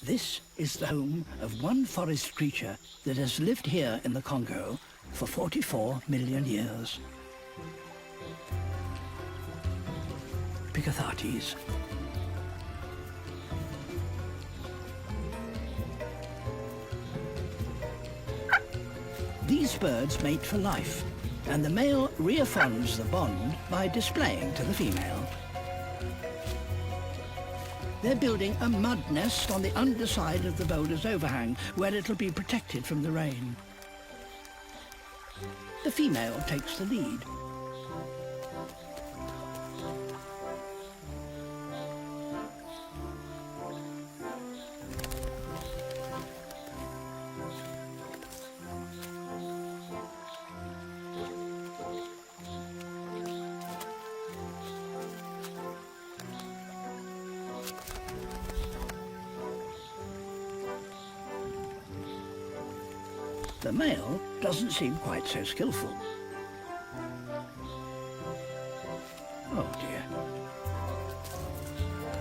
This is the home of one forest creature that has lived here in the Congo for 44 million years. Picathartes. These birds mate for life, and the male reaffirms the bond by displaying to the female. They're building a mud nest on the underside of the boulder's overhang, where it'll be protected from the rain. The female takes the lead. The male doesn't seem quite so skillful. Oh dear.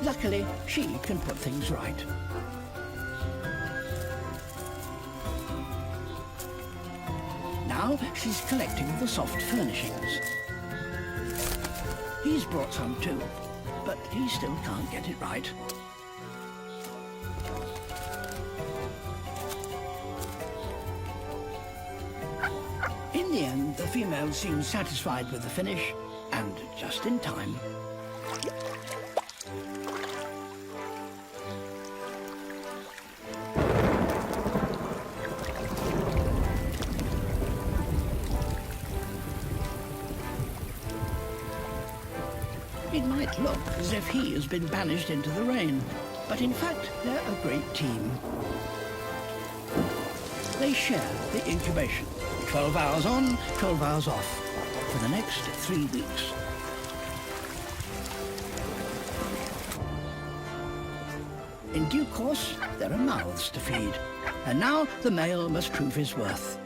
Luckily, she can put things right. Now she's collecting the soft furnishings. He's brought some too, but he still can't get it right. In the end, the female seems satisfied with the finish, and just in time. It might look as if he has been banished into the rain, but in fact, they're a great team. They share the incubation. 12 hours on, 12 hours off, for the next 3 weeks. In due course, there are mouths to feed, and now the male must prove his worth.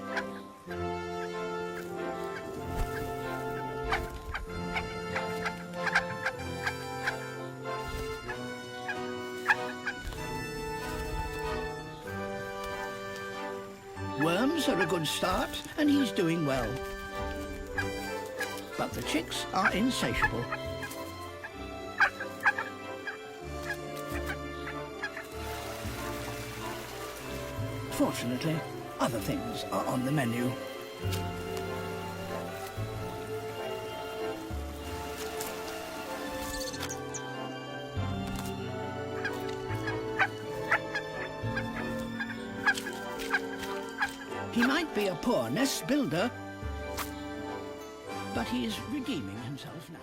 Worms are a good start, and he's doing well. But the chicks are insatiable. Fortunately, other things are on the menu. He might be a poor nest builder, but he is redeeming himself now.